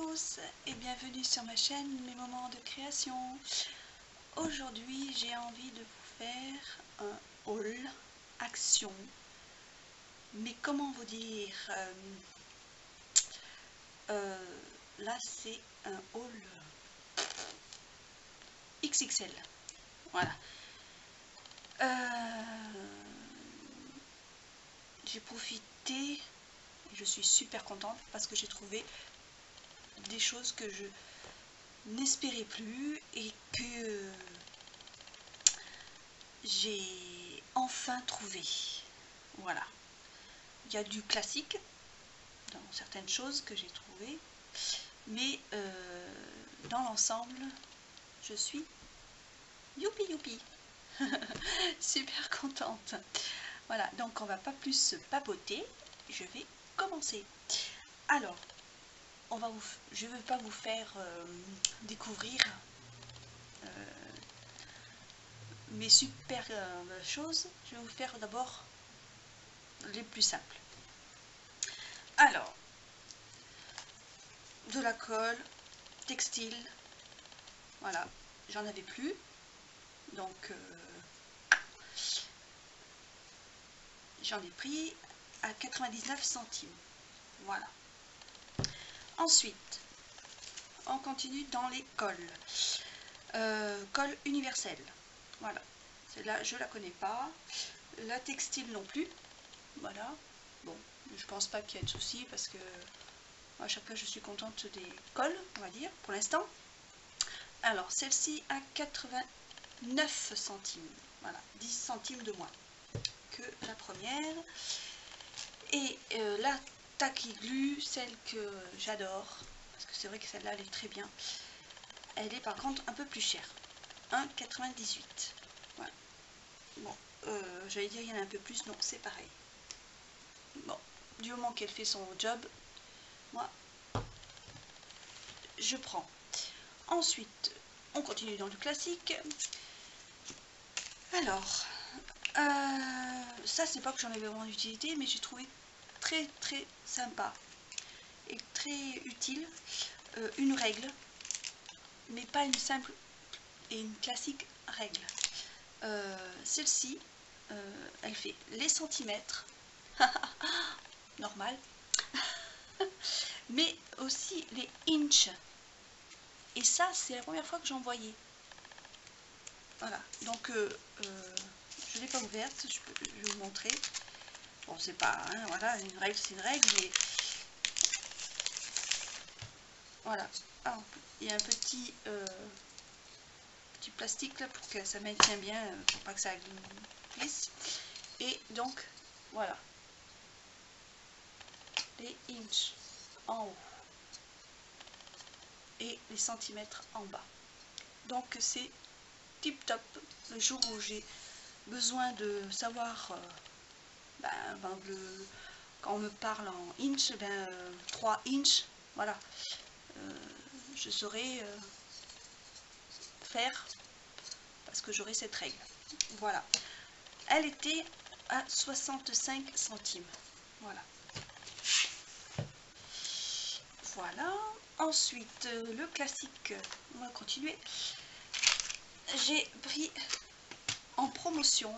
tous et bienvenue sur ma chaîne Mes moments de création. Aujourd'hui j'ai envie de vous faire un haul action, mais comment vous dire, là c'est un haul XXL, voilà. J'ai profité, je suis super contente parce que j'ai trouvé des choses que je n'espérais plus et que j'ai enfin trouvé. Voilà, il y a du classique dans certaines choses que j'ai trouvées, mais dans l'ensemble je suis youpi super contente. Voilà, donc on va pas plus se papoter, je vais commencer. Alors je ne veux pas vous faire découvrir mes super choses. Je vais vous faire d'abord les plus simples. Alors, de la colle textile, voilà, j'en avais plus, donc j'en ai pris à 99 centimes, voilà. Ensuite, on continue dans les colles. Colle universelle, voilà, celle-là je la connais pas, la textile non plus, voilà. Bon, je pense pas qu'il y ait de souci parce que à chaque fois je suis contente des colles, on va dire, pour l'instant. Alors celle-ci à 89 centimes, voilà, 10 centimes de moins que la première. Et la Tacky Glue, celle que j'adore, parce que c'est vrai que celle-là elle est très bien, elle est par contre un peu plus chère, 1,98. Voilà. Bon, j'allais dire il y en a un peu plus, non, c'est pareil. Bon, du moment qu'elle fait son job, moi je prends. Ensuite, on continue dans le classique. Alors, ça c'est pas que j'en avais vraiment d'utilité, mais j'ai trouvé très sympa et très utile une règle, mais pas une simple et une classique règle. Celle-ci, elle fait les centimètres, normal, mais aussi les inches. Et ça, c'est la première fois que j'en voyais. Voilà, donc je ne l'ai pas ouverte, je vais vous montrer. Bon, c'est pas, hein, voilà, une règle c'est une règle, mais voilà. Ah, il y a un petit plastique là pour que ça maintienne bien, pour pas que ça glisse. Et donc, voilà, les inches en haut et les centimètres en bas. Donc c'est tip top le jour où j'ai besoin de savoir, quand on me parle en inch, 3 inches, voilà, je saurai faire parce que j'aurai cette règle. Voilà, elle était à 65 centimes, voilà. Voilà, ensuite le classique, on va continuer. J'ai pris en promotion,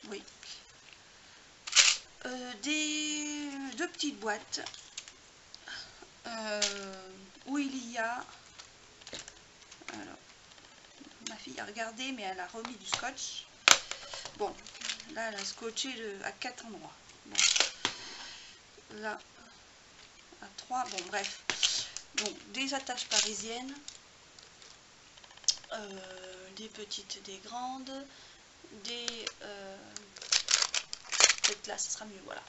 oui, deux petites boîtes où il y a, alors ma fille a regardé mais elle a remis du scotch. Bon, là elle a scotché à 4 endroits. Bon, là à 3, bon bref. Donc des attaches parisiennes, des petites, des grandes, des peut-être là ce sera mieux, voilà,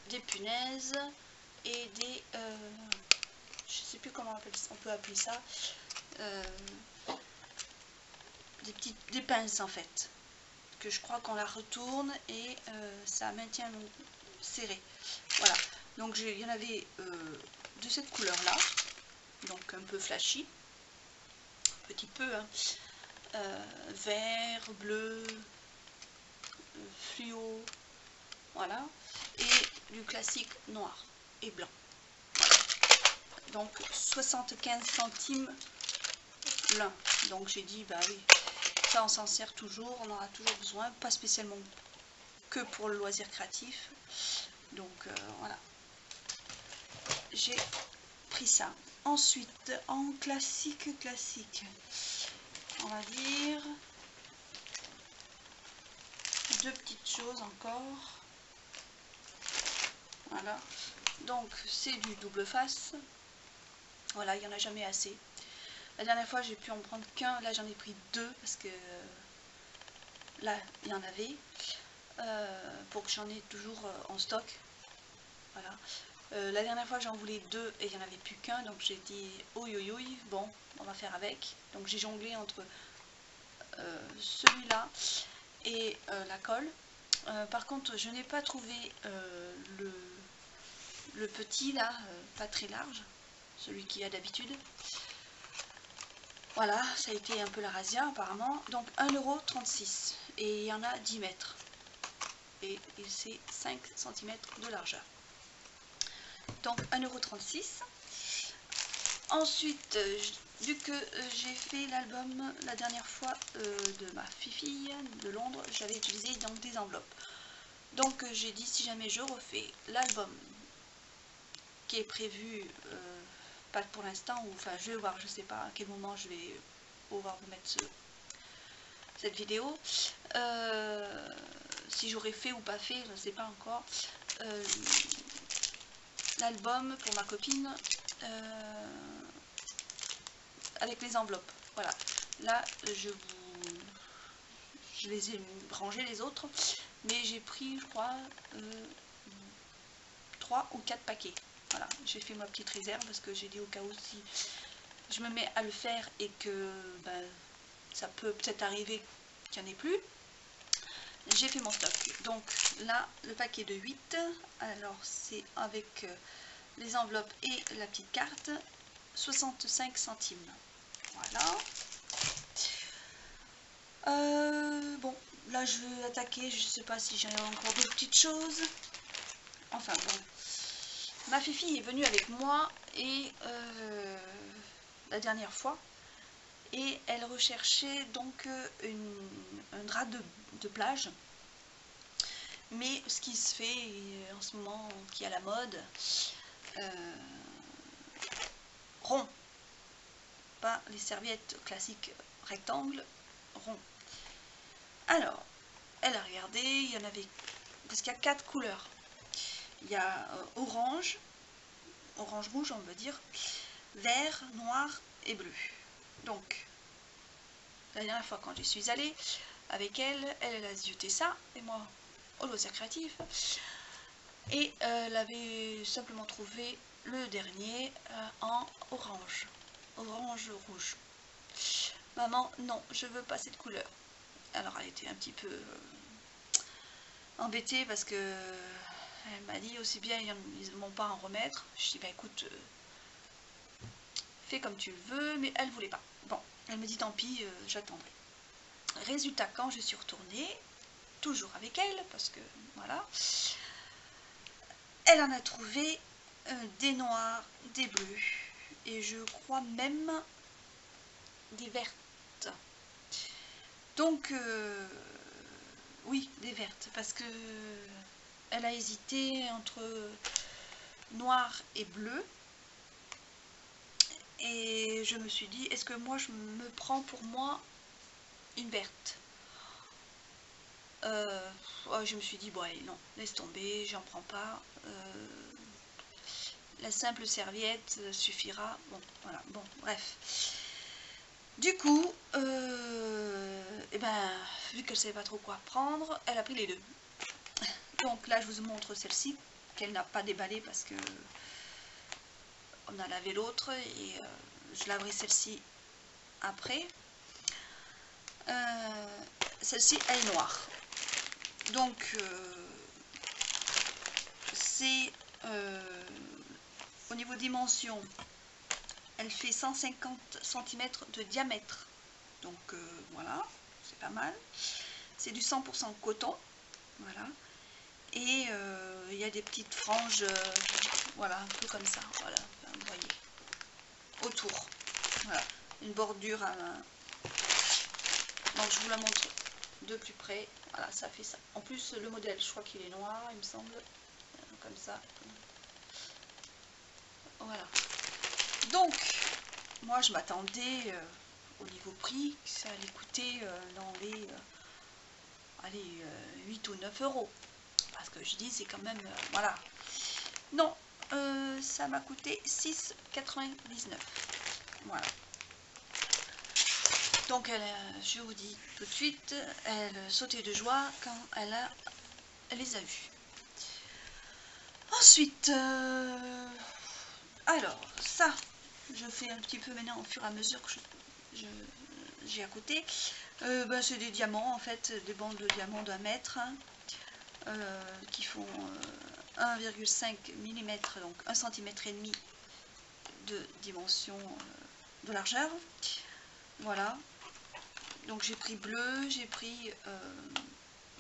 des punaises et des je sais plus comment on peut appeler ça, des pinces en fait, que je crois qu'on la retourne et ça maintient serré. Voilà, donc il y en avait de cette couleur là, donc un peu flashy, petit peu, hein, vert, bleu, fluo, voilà, et du classique noir. et blanc. Donc 75 centimes l'un. Donc j'ai dit bah oui, ça on s'en sert toujours, on en a toujours besoin, pas spécialement que pour le loisir créatif. Donc voilà, j'ai pris ça. Ensuite, en classique, on va dire deux petites choses encore. Voilà, donc c'est du double face. Voilà, il n'y en a jamais assez. La dernière fois j'ai pu en prendre qu'un, là j'en ai pris deux parce que là il y en avait. Pour que j'en ai toujours en stock. Voilà. La dernière fois j'en voulais deux et il n'y en avait plus qu'un, donc j'ai dit oui, bon, on va faire avec. Donc j'ai jonglé entre celui-là et la colle. Par contre, je n'ai pas trouvé le petit là, pas très large, celui qu'il y a d'habitude. Voilà, ça a été un peu la razzia apparemment. Donc 1,36 € et il y en a 10 mètres. Et c'est 5 cm de largeur. Donc 1,36 €. Ensuite, vu que j'ai fait l'album la dernière fois de ma fille de Londres, j'avais utilisé donc des enveloppes. Donc j'ai dit si jamais je refais l'album qui est prévu, pas pour l'instant, ou enfin je vais voir, je sais pas à quel moment je vais pouvoir vous mettre cette vidéo. Si j'aurais fait ou pas fait, je ne sais pas encore. L'album pour ma copine avec les enveloppes. Voilà. Là, je les ai rangés les autres, mais j'ai pris, je crois, 3 ou 4 paquets. Voilà, j'ai fait ma petite réserve parce que j'ai dit au cas où si je me mets à le faire et que ben, ça peut peut-être arriver qu'il n'y en ait plus. J'ai fait mon stock. Donc là, le paquet de 8, alors c'est avec les enveloppes et la petite carte, 65 centimes. Voilà. Bon, là je vais attaquer, je sais pas si j'ai encore d'autres petites choses. Enfin bon, ma fifi est venue avec moi et la dernière fois, et elle recherchait donc un drap de plage. Mais ce qui se fait en ce moment, qui est à la mode, rond, pas les serviettes classiques rectangles, rond. Alors, elle a regardé, il y en avait, parce qu'il y a 4 couleurs. Il y a orange rouge on veut dire, vert, noir et bleu. Donc, la dernière fois quand j'y suis allée avec elle, elle a zioté ça, et moi au loisir créatif, et elle avait simplement trouvé le dernier en orange rouge. Maman, non, je veux pas cette couleur. Alors elle était un petit peu embêtée parce que elle m'a dit aussi bien ils ne vont pas en remettre. Je dis bah écoute, fais comme tu le veux, mais elle voulait pas. Bon, elle me dit tant pis, j'attendrai. Résultat, quand je suis retournée, toujours avec elle, parce que voilà, elle en a trouvé des noirs, des bleus, et je crois même des vertes. Donc, oui, des vertes, parce que elle a hésité entre noir et bleu, et je me suis dit, est-ce que moi je me prends pour moi une verte? Je me suis dit, bon allez, non, laisse tomber, j'en prends pas. La simple serviette suffira. Bon, voilà, bon, bref. Du coup, et ben, vu qu'elle ne savait pas trop quoi prendre, elle a pris les deux. Donc là, je vous montre celle-ci, qu'elle n'a pas déballée parce que on a lavé l'autre, et je laverai celle-ci après. Celle-ci, elle est noire. Donc, c'est au niveau dimension, elle fait 150 cm de diamètre. Donc voilà, c'est pas mal. C'est du 100% coton. Voilà. Et il y a des petites franges Voilà, un peu comme ça, voilà, vous voyez, autour, voilà, une bordure à la... Donc je vous la montre de plus près, voilà, ça fait ça. En plus le modèle, je crois qu'il est noir, il me semble, comme ça. Voilà. Donc, moi je m'attendais au niveau prix, que ça allait coûter dans les allez, 8 ou 9 euros. Parce que je dis, c'est quand même, voilà. Non, ça m'a coûté 6,99. Voilà. Donc, elle, je vous dis tout de suite, elle sautait de joie quand elle les a vus. Ensuite, alors, ça, je fais un petit peu maintenant au fur et à mesure que j'ai à côté. Ben, c'est des diamants, en fait, des bandes de diamants d'1 mètre, hein, qui font 1,5 mm, donc 1,5 cm de dimension de largeur. Voilà. Donc j'ai pris bleu, j'ai pris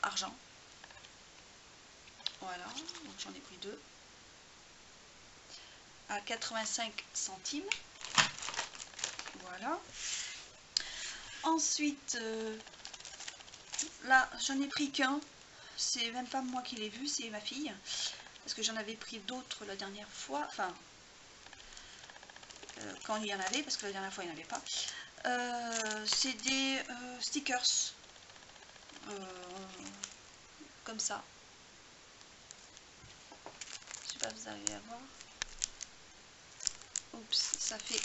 argent. Voilà, donc j'en ai pris 2 à 85 centimes. Voilà. Ensuite, là, j'en ai pris qu'un. C'est même pas moi qui l'ai vu, c'est ma fille. Parce que j'en avais pris d'autres la dernière fois. Enfin, quand il y en avait, parce que la dernière fois il n'y en avait pas. C'est des stickers. Comme ça. Je sais pas, vous arrivez à voir. Oups, ça fait...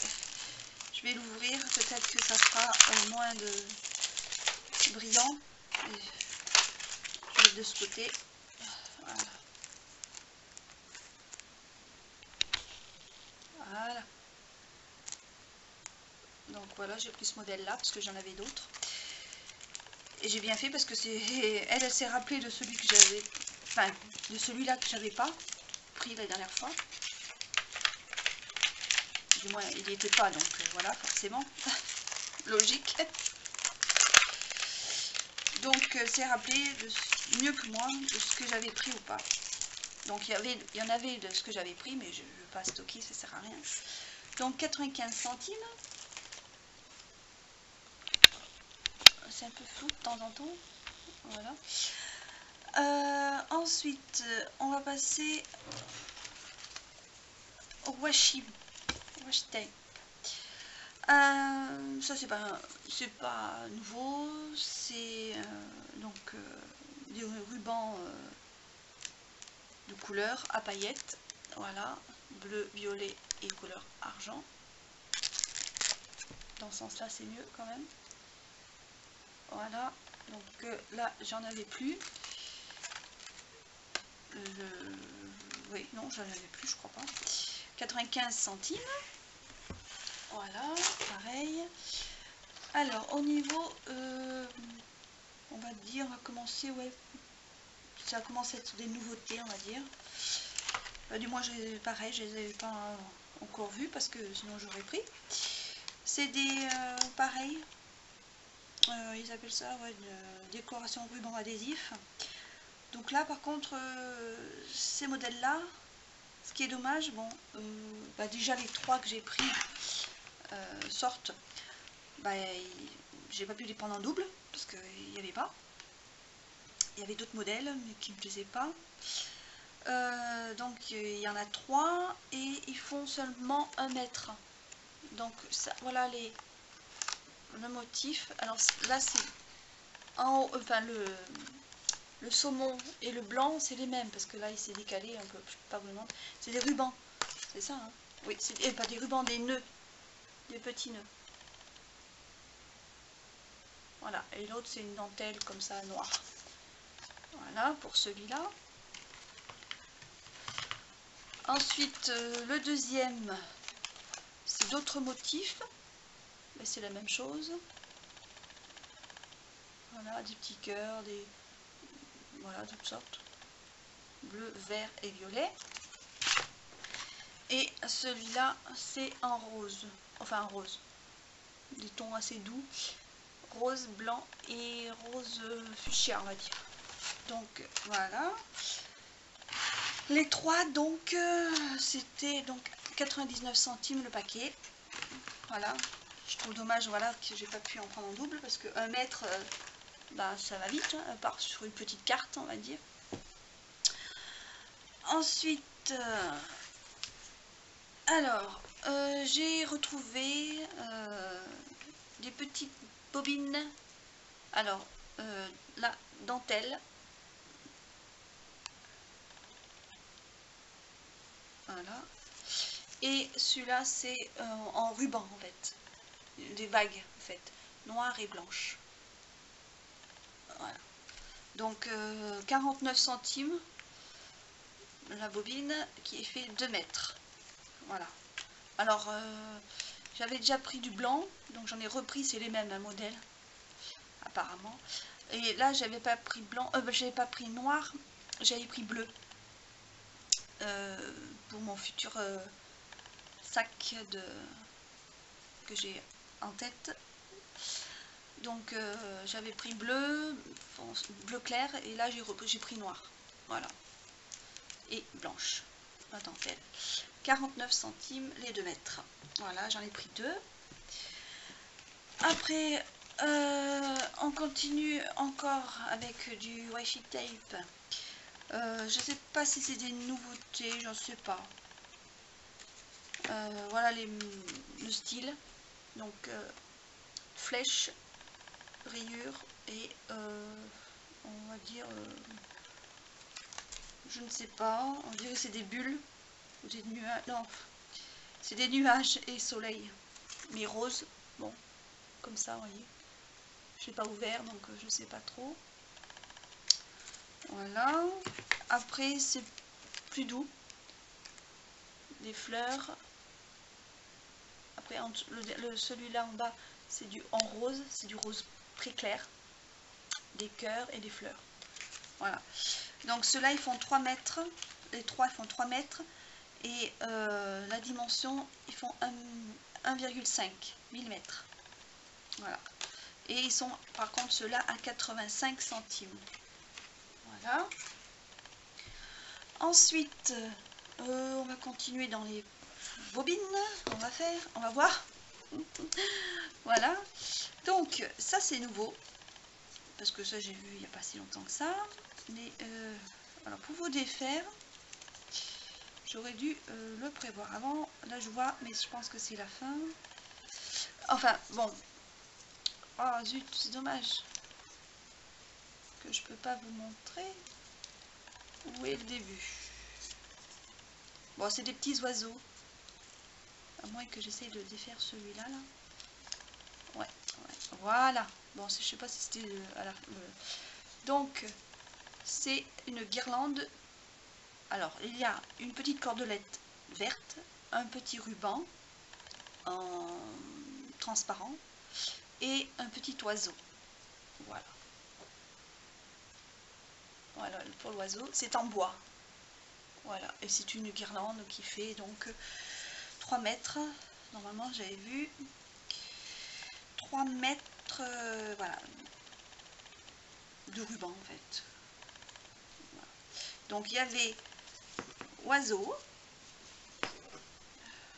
Je vais l'ouvrir, peut-être que ça fera moins de brillant. Je vais de ce côté. Voilà. Voilà. Donc voilà, j'ai pris ce modèle-là parce que j'en avais d'autres. Et j'ai bien fait parce que c'est elle s'est rappelée de celui que j'avais, enfin de celui-là que j'avais pas pris la dernière fois. Du moins, il n'y était pas, donc voilà, forcément, logique. Donc, c'est rappelé mieux que moi de ce que j'avais pris ou pas. Donc, il y en avait de ce que j'avais pris, mais je ne veux pas stocker, ça sert à rien. Donc, 95 centimes. C'est un peu flou de temps en temps. Voilà. Ensuite, on va passer au washi tape. Ça c'est pas nouveau, c'est donc des rubans de couleur à paillettes, voilà, bleu, violet et couleur argent. Dans ce sens là c'est mieux quand même. Voilà, donc là j'en avais plus. Oui, non, j'en avais plus, je crois pas. 95 centimes. Voilà, pareil. Alors, au niveau, on va dire, on va commencer, ouais, ça commence à être des nouveautés, on va dire. Du moins, pareil, je les avais pas encore vus parce que sinon j'aurais pris. C'est des, pareil, ils appellent ça, ouais, décoration ruban adhésif. Donc là, par contre, ces modèles-là, ce qui est dommage, bon, bah déjà les 3 que j'ai pris sortent, bah, j'ai pas pu les prendre en double parce qu'il n'y avait pas. Il y avait d'autres modèles mais qui ne me plaisaient pas. Donc il y en a 3 et ils font seulement 1 mètre. Donc ça, voilà le motif. Alors là c'est en haut, enfin le saumon et le blanc c'est les mêmes parce que là il s'est décalé un peu, je peux pas vous le montrer. C'est des rubans, c'est ça hein. Oui, c'est pas des rubans, des nœuds, des petits nœuds. Voilà, et l'autre c'est une dentelle comme ça noire. Voilà pour celui-là. Ensuite, le deuxième, c'est d'autres motifs, mais c'est la même chose. Voilà, des petits cœurs, des... Voilà, toutes sortes. Bleu, vert et violet. Et celui-là, c'est en rose. Enfin, en rose. Des tons assez doux. Rose, blanc et rose fuchsia, on va dire. Donc, voilà. Les trois, donc, c'était donc 99 centimes le paquet. Voilà, je trouve dommage, voilà, que j'ai pas pu en prendre en double, parce que 1 mètre, bah, ça va vite, hein, à part sur une petite carte, on va dire. Ensuite, alors, j'ai retrouvé des petites bobines. Alors, la dentelle. Voilà. Et celui-là, c'est en ruban, en fait. Des vagues, en fait. Noires et blanches. Voilà. Donc, 49 centimes la bobine, qui fait 2 mètres. Voilà. Alors, j'avais déjà pris du blanc, donc j'en ai repris, c'est les mêmes hein, modèles, apparemment. Et là, j'avais pas pris blanc, j'avais pas pris noir, j'avais pris bleu. Pour mon futur sac que j'ai en tête. Donc j'avais pris bleu, bleu clair, et là j'ai pris noir. Voilà. Et blanche, la dentelle. 49 centimes les 2 mètres. Voilà, j'en ai pris 2. Après, on continue encore avec du washi tape. Je sais pas si c'est des nouveautés, j'en sais pas. Voilà le style. Donc, flèche, rayure et on va dire, je ne sais pas, on dirait que c'est des bulles ou des nuages. Non, c'est des nuages et soleil, mais rose. Bon, comme ça, vous voyez. Je n'ai pas ouvert, donc je ne sais pas trop. Voilà. Après, c'est plus doux. Des fleurs. Après, celui-là en bas, c'est du en rose. C'est du rose très clair. Des cœurs et des fleurs. Voilà. Donc ceux-là, ils font 3 mètres. Les trois, ils font 3 mètres. Et la dimension, ils font 1,5 mm. Voilà. Et ils sont, par contre, ceux-là à 85 centimes. Voilà. Ensuite, on va continuer dans les bobines. On va voir. Voilà. Donc, ça c'est nouveau. Parce que ça, j'ai vu il n'y a pas si longtemps que ça. Mais, alors, pour vous défaire, j'aurais dû le prévoir avant. Là, je vois, mais je pense que c'est la fin. Enfin, bon. Oh, zut, c'est dommage que je peux pas vous montrer. Où est le début? Bon, c'est des petits oiseaux. À moins que j'essaye de défaire celui-là, là. Ouais, voilà. Bon, je sais pas si c'était à la... Donc, c'est une guirlande. Alors, il y a une petite cordelette verte, un petit ruban en transparent et un petit oiseau. Voilà. Voilà pour l'oiseau. C'est en bois. Voilà. Et c'est une guirlande qui fait donc 3 mètres. Normalement, j'avais vu 3 mètres, voilà, de ruban en fait. Voilà. Donc, il y avait oiseau.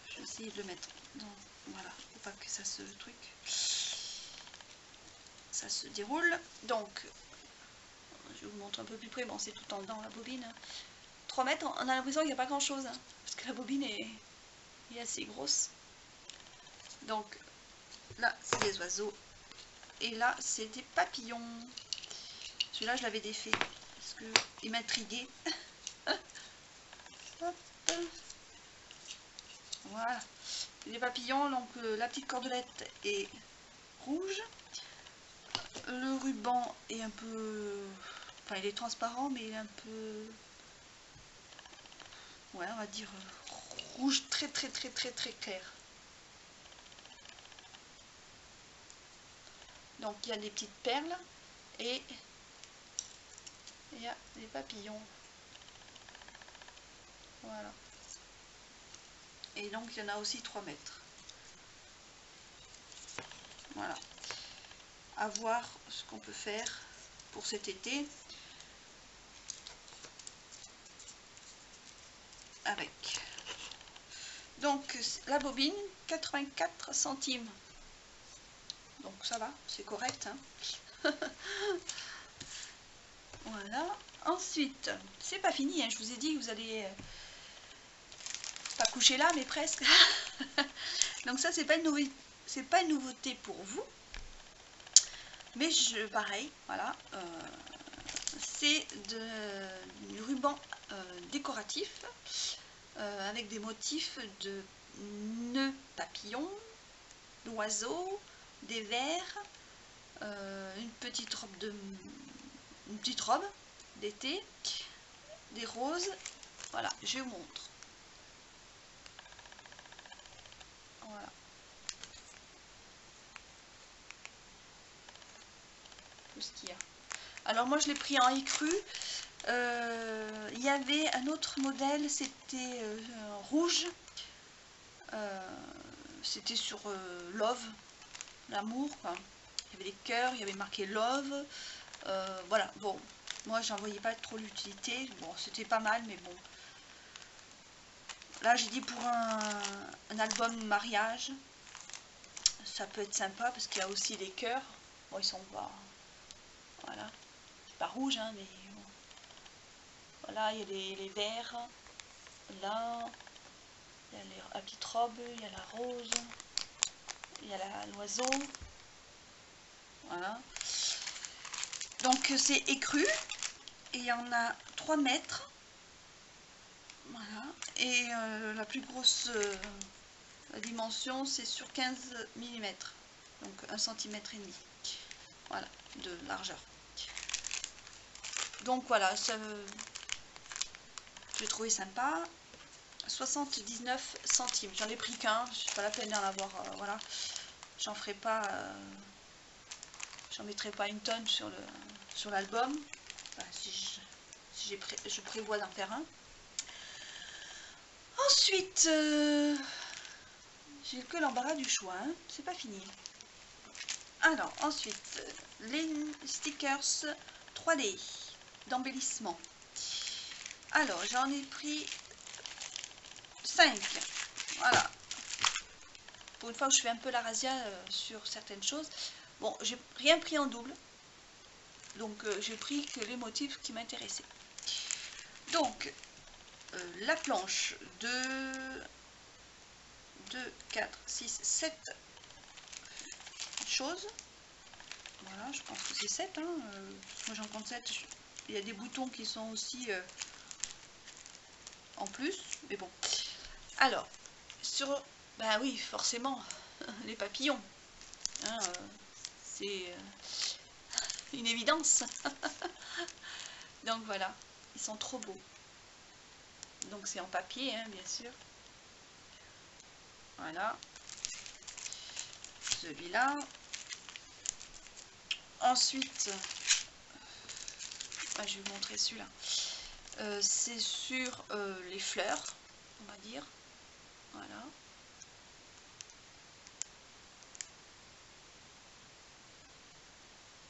Je vais essayer de le mettre dans... Voilà, pour pas que ça se ça se déroule. Donc, je vous montre un peu plus près. Bon, c'est tout en dedans la bobine. 3 mètres, on a l'impression qu'il n'y a pas grand chose, hein, parce que la bobine est assez grosse. Donc, là, c'est des oiseaux. Et là, c'est des papillons. Celui-là, je l'avais défait, parce qu'il m'intriguait. Voilà. Les papillons, donc la petite cordelette est rouge. Le ruban est un peu... Enfin, il est transparent, mais il est un peu... Ouais, on va dire rouge très clair. Donc, il y a des petites perles et il y a des papillons. Voilà. Et donc, il y en a aussi 3 mètres. Voilà. À voir ce qu'on peut faire pour cet été. avec. Donc la bobine 84 centimes. Donc ça va, c'est correct. Hein. Voilà. Ensuite, c'est pas fini, hein. Je vous ai dit que vous allez pas coucher là, mais presque. Donc ça, c'est pas une nouveauté pour vous. Mais pareil, voilà. C'est du ruban décoratif avec des motifs de nœuds papillons, d'oiseaux, des vers, une petite robe d'été, des roses. Voilà, je vous montre. Voilà. Tout ce qu'il y a. Alors moi je l'ai pris en écru. Il y avait un autre modèle, c'était rouge. C'était sur Love, l'amour. Il y avait des cœurs, il y avait marqué Love. Voilà, bon, moi j'en voyais pas trop l'utilité. Bon, c'était pas mal, mais bon. Là j'ai dit pour un album mariage, ça peut être sympa parce qu'il y a aussi des cœurs. Bon, ils sont pas. Voilà. C'est pas rouge, hein, mais bon. Voilà, il y a les verts. Là, il y a la petite robe, il y a la rose, il y a l'oiseau. Voilà. Donc c'est écru. Et il y en a 3 mètres. Voilà. Et la plus grosse la dimension, c'est sur 15 mm. Donc 1 cm et demi. Voilà, de largeur. Donc voilà, ça, j'ai trouvé sympa. 79 centimes. J'en ai pris qu'un, c'est pas la peine d'en avoir. Voilà, j'en ferai pas. J'en mettrai pas une tonne sur l'album. Enfin, si je prévois d'en faire un. Ensuite, j'ai que l'embarras du choix. Hein. C'est pas fini. Alors, ensuite, les stickers 3D d'embellissement. Alors, j'en ai pris 5. Voilà. Pour une fois que je fais un peu la razzia sur certaines choses. Bon, j'ai rien pris en double. Donc, j'ai pris que les motifs qui m'intéressaient. Donc, la planche de 2, 4, 6, 7 choses. Voilà, je pense que c'est 7. Hein. Moi, j'en compte 7. Il y a des boutons qui sont aussi en plus. Mais bon. Alors, ben oui, forcément, les papillons. Hein, c'est une évidence. Donc voilà, ils sont trop beaux. Donc c'est en papier, hein, bien sûr. Voilà. Celui-là. Ensuite, je vais vous montrer celui-là. C'est sur les fleurs, on va dire. Voilà.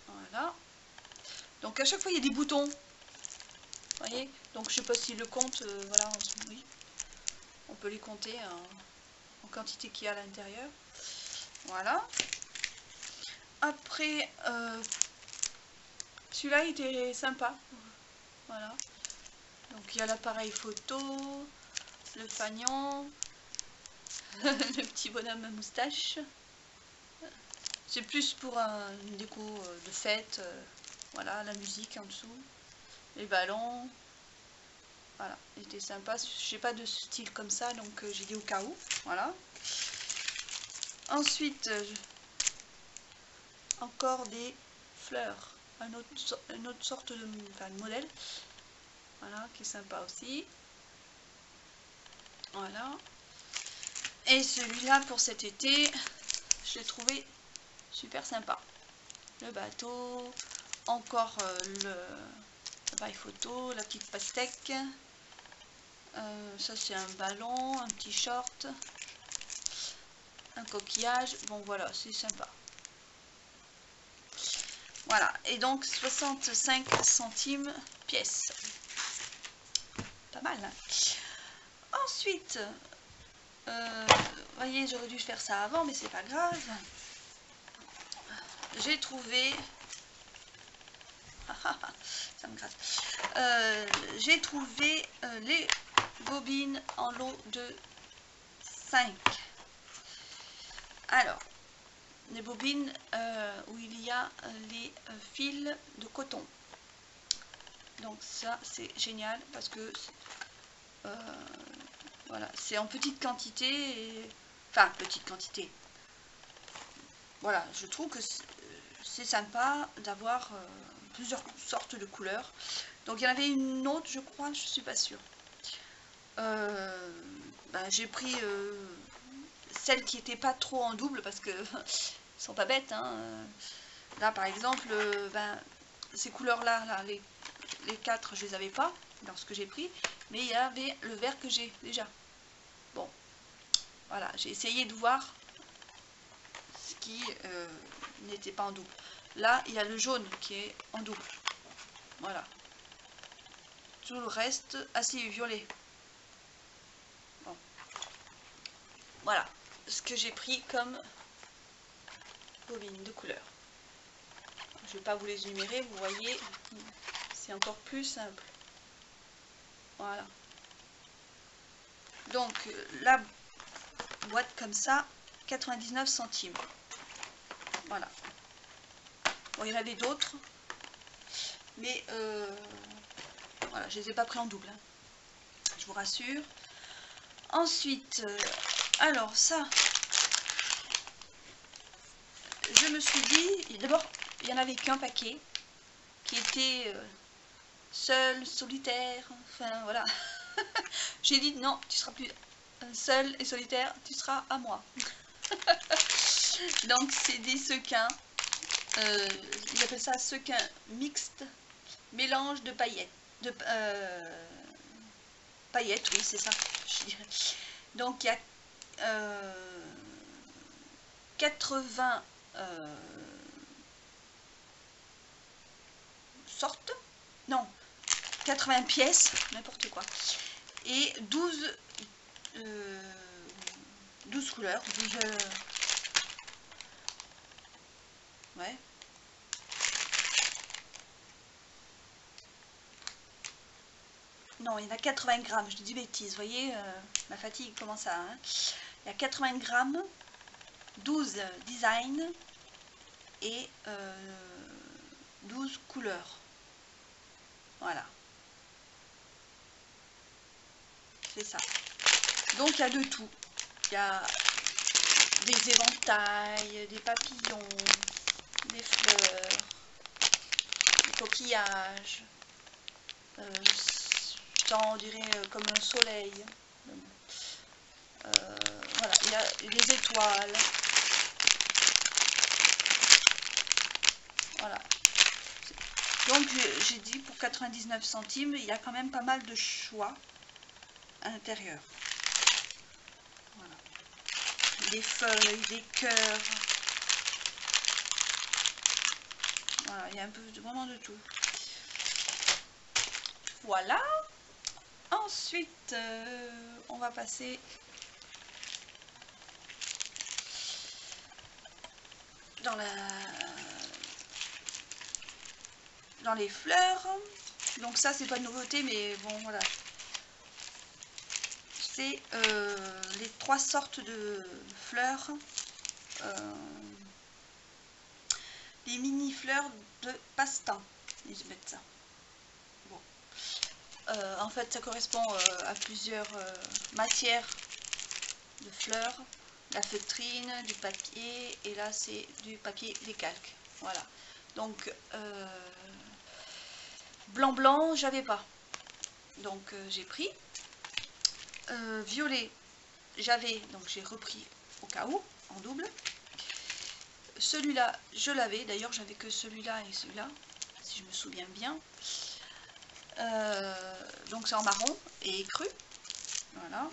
Voilà. Donc à chaque fois il y a des boutons. Vous voyez? Donc je sais pas s'il le compte. Voilà, oui. On peut les compter en quantité qu'il y a à l'intérieur. Voilà. Après, celui-là il était sympa. Voilà. Donc il y a l'appareil photo, le fanion, le petit bonhomme à moustache. C'est plus pour une déco de fête. Voilà, la musique en dessous, les ballons. Voilà, il était sympa. J'ai pas de style comme ça, donc j'ai dit au cas où. Voilà. Ensuite, encore des fleurs. Une autre sorte de modèle. Voilà, qui est sympa aussi. Voilà. Et celui-là pour cet été, je l'ai trouvé super sympa. Le bateau, encore l'appareil photo, la petite pastèque. Ça c'est un ballon, un petit short, un coquillage. Bon voilà, c'est sympa. Voilà, et donc 65 centimes pièce. Pas mal, hein. Ensuite, voyez, j'aurais dû faire ça avant, mais c'est pas grave. J'ai trouvé... ça me gratte. J'ai trouvé les bobines en lot de 5. Alors, les bobines où il y a les fils de coton. Donc ça, c'est génial parce que voilà, c'est en petite quantité. Enfin, petite quantité. Voilà, je trouve que c'est sympa d'avoir plusieurs sortes de couleurs. Donc il y en avait une autre, je crois, je suis pas sûre. J'ai pris celles qui n'étaient pas trop en double parce que sont pas bêtes. Hein. Là, par exemple, ces couleurs-là, là, les 4, je les avais pas dans ce que j'ai pris, mais il y avait le vert que j'ai déjà. Bon, voilà, j'ai essayé de voir ce qui n'était pas en double. Là, il y a le jaune qui est en double. Voilà. Tout le reste, assez violet. Bon. Voilà ce que j'ai pris comme bobine de couleur. Je ne vais pas vous les énumérer, vous voyez, c'est encore plus simple. Voilà. Donc, la boîte comme ça, 99 centimes. Voilà. Bon, il y en avait d'autres, mais voilà, je ne les ai pas pris en double. Hein. Je vous rassure. Ensuite, alors ça, je me suis dit, d'abord, il n'y en avait qu'un paquet qui était seul, solitaire, enfin voilà. J'ai dit non, tu seras plus seul et solitaire, tu seras à moi. Donc c'est des sequins, ils appellent ça sequin mixte, mélange de paillettes, paillettes, oui c'est ça. Donc il y a 80 sortes, non, 80 pièces, n'importe quoi, et 12 couleurs, 12 ouais. Non, il y en a 80 grammes, je dis bêtises, vous voyez, ma fatigue commence à... Hein. Il y a 80 grammes, 12 designs et 12 couleurs. Voilà. C'est ça. Donc il y a de tout. Il y a des éventails, des papillons, des fleurs, des coquillages. Ça, on dirait comme un soleil. Voilà, il y a des étoiles. Voilà. Donc j'ai dit pour 99 centimes, il y a quand même pas mal de choix à l'intérieur. Voilà. Des feuilles, des cœurs. Voilà, il y a un peu vraiment de tout. Voilà. Ensuite, on va passer dans les fleurs. Donc ça, c'est pas de nouveauté, mais bon, voilà. C'est les 3 sortes de fleurs. Les mini fleurs de passe-temps. Ils mettent ça. Bon. En fait, ça correspond à plusieurs matières de fleurs. La feutrine, du papier, et là c'est du papier décalque. Voilà. Donc blanc j'avais pas. Donc j'ai pris. Violet j'avais, donc j'ai repris au cas où en double. Celui-là je l'avais, d'ailleurs j'avais que celui-là et celui-là, si je me souviens bien. Donc c'est en marron et cru. Voilà.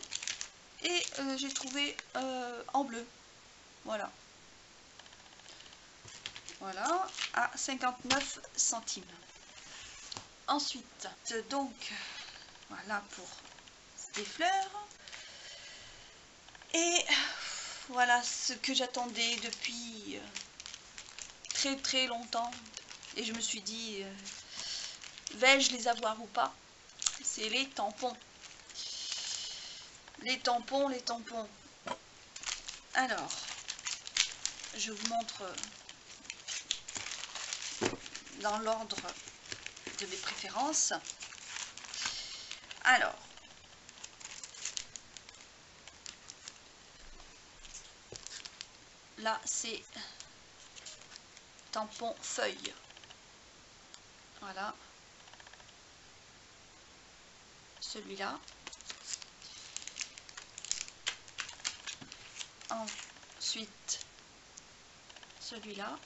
Et j'ai trouvé en bleu. Voilà. Voilà, à 59 centimes. Ensuite, donc, voilà pour des fleurs. Et voilà ce que j'attendais depuis très très longtemps. Et je me suis dit, vais-je les avoir ou pas? C'est les tampons. Les tampons, les tampons. Alors, je vous montre dans l'ordre de mes préférences. Alors, là c'est tampon feuille. Voilà. Celui-là. Ensuite, celui-là.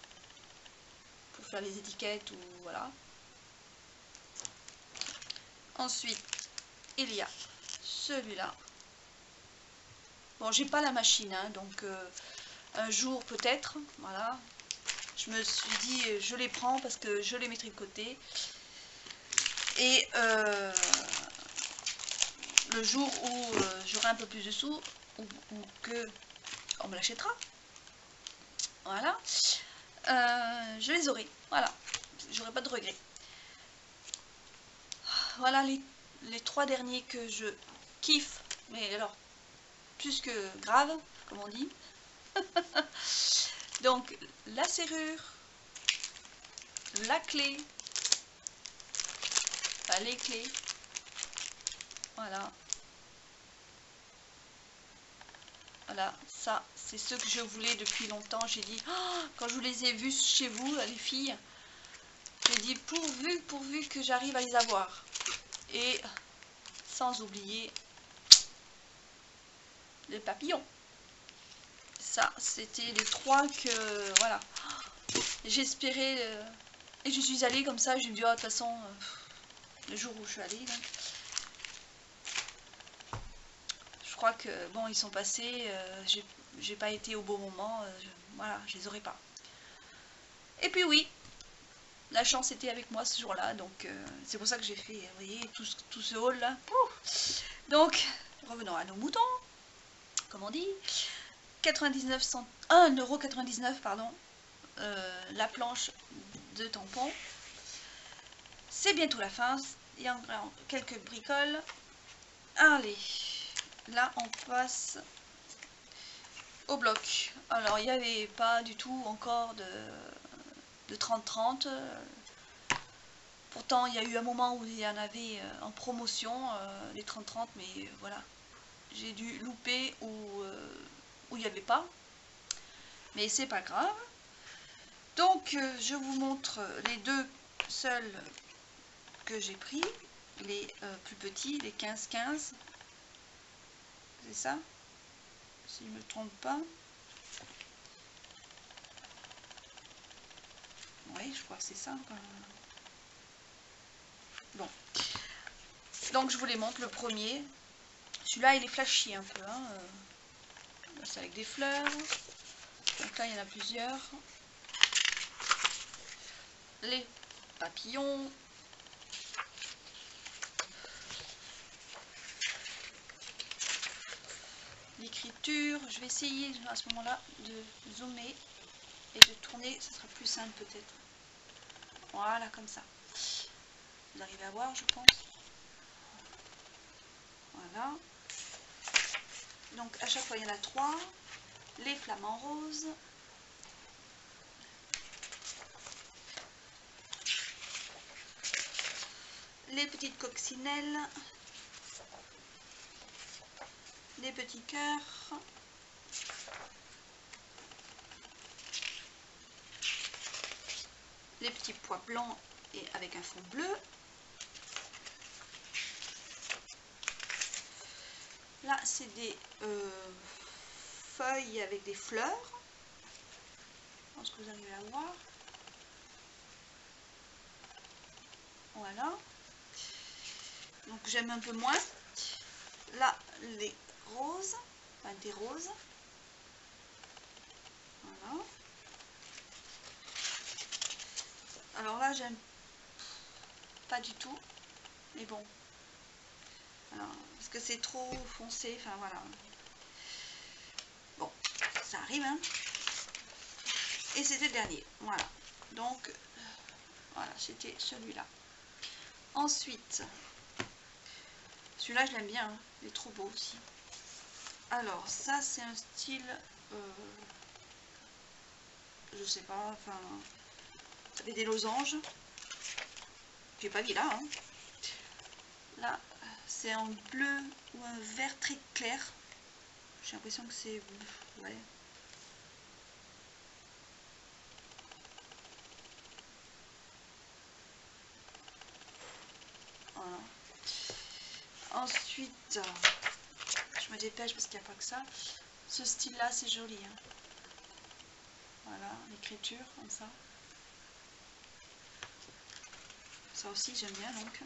Pour faire les étiquettes ou voilà. Ensuite, il y a celui-là. Bon, j'ai pas la machine, hein, donc un jour peut-être, voilà. Je me suis dit, je les prends parce que je les mettrai de côté. Et le jour où j'aurai un peu plus de sous, ou que on me l'achètera, voilà, je les aurai, voilà, j'aurai pas de regrets. Voilà les 3 derniers que je kiffe, mais alors plus que grave, comme on dit. Donc la serrure, la clé, enfin les clés, voilà. Voilà, ça, c'est ce que je voulais depuis longtemps. J'ai dit, oh, quand je vous les ai vus chez vous, les filles, j'ai dit, pourvu que j'arrive à les avoir. Et sans oublier les papillons. Ça, c'était les 3 que, voilà, j'espérais. Et je suis allée comme ça, j'ai dit, oh, de toute façon, le jour où je suis allée, donc, je crois que, bon, ils sont passés, j'ai pas été au bon moment, voilà, je les aurais pas. Et puis oui, la chance était avec moi ce jour-là, donc c'est pour ça que j'ai fait, vous voyez, tout ce haul là. Donc, revenons à nos moutons, comme on dit. 1,99 €, pardon, la planche de tampons. C'est bientôt la fin, il y a encore quelques bricoles. Allez, là on passe au bloc. Alors, il n'y avait pas du tout encore de 30-30. Pourtant, il y a eu un moment où il y en avait en promotion, les 30-30, mais voilà. J'ai dû louper où il n'y avait pas. Mais c'est pas grave. Donc, je vous montre les 2 seuls que j'ai pris. Les plus petits, les 15-15. C'est ça? Si je ne me trompe pas. Oui, je crois que c'est ça. Bon. Donc, je vous les montre. Le premier. Celui-là, il est flashy un peu. Hein. C'est avec des fleurs. Donc là, il y en a plusieurs. Les papillons. L'écriture. Je vais essayer à ce moment-là de zoomer et de tourner. Ce sera plus simple peut-être. Voilà, comme ça. Vous arrivez à voir, je pense. Voilà. Donc à chaque fois, il y en a 3. Les flamants roses. Les petites coccinelles. Les petits cœurs. Les petits pois blancs et avec un fond bleu. Là, c'est des feuilles avec des fleurs. Je pense que vous arrivez à voir. Voilà. Donc j'aime un peu moins. Là, les roses. Enfin, des roses. Voilà. Alors là, j'aime pas du tout. Mais bon. Alors, parce que c'est trop foncé, enfin voilà. Bon, ça arrive, hein. Et c'était le dernier, voilà. Donc, voilà, c'était celui-là. Ensuite, celui-là, je l'aime bien, hein. Il est trop beau aussi. Alors, ça, c'est un style, je sais pas, enfin, ça fait des losanges. J'ai pas vu là, hein. Là, c'est en bleu ou un vert très clair. J'ai l'impression que c'est... ouais. Voilà. Ensuite, je me dépêche parce qu'il n'y a pas que ça. Ce style-là, c'est joli, hein. Voilà, l'écriture, comme ça. Ça aussi, j'aime bien, donc.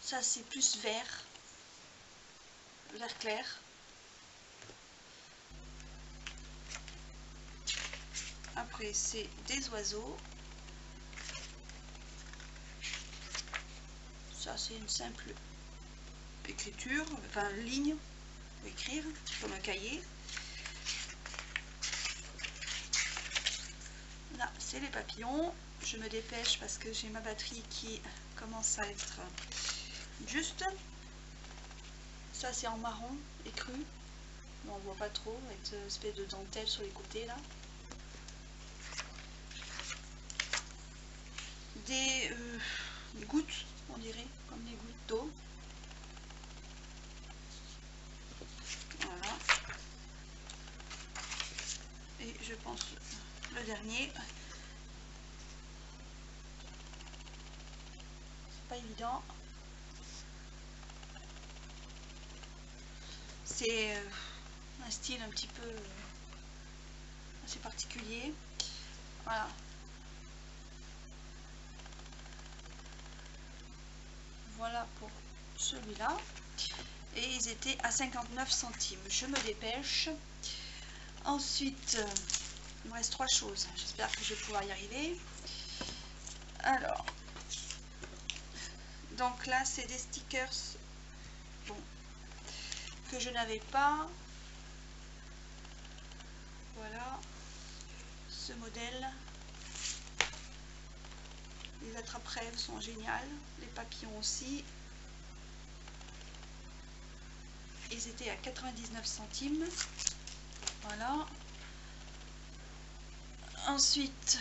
Ça, c'est plus vert. Vert clair. Après, c'est des oiseaux. Ça, c'est une simple écriture, enfin ligne pour écrire, comme un cahier. Là, c'est les papillons. Je me dépêche parce que j'ai ma batterie qui commence à être juste. Ça, c'est en marron écru. On voit pas trop, avec cette espèce de dentelle sur les côtés là. Des gouttes, on dirait, comme des gouttes d'eau. Voilà. Et je pense le dernier. C'est pas évident. C'est un style un petit peu assez particulier. Voilà. Voilà pour celui-là. Et ils étaient à 59 centimes. Je me dépêche. Ensuite, il me reste 3 choses. J'espère que je vais pouvoir y arriver. Alors, donc là, c'est des stickers, bon, que je n'avais pas. Voilà, ce modèle. Les attrape-rêves sont géniales. Les papillons aussi. Ils étaient à 99 centimes. Voilà. Ensuite,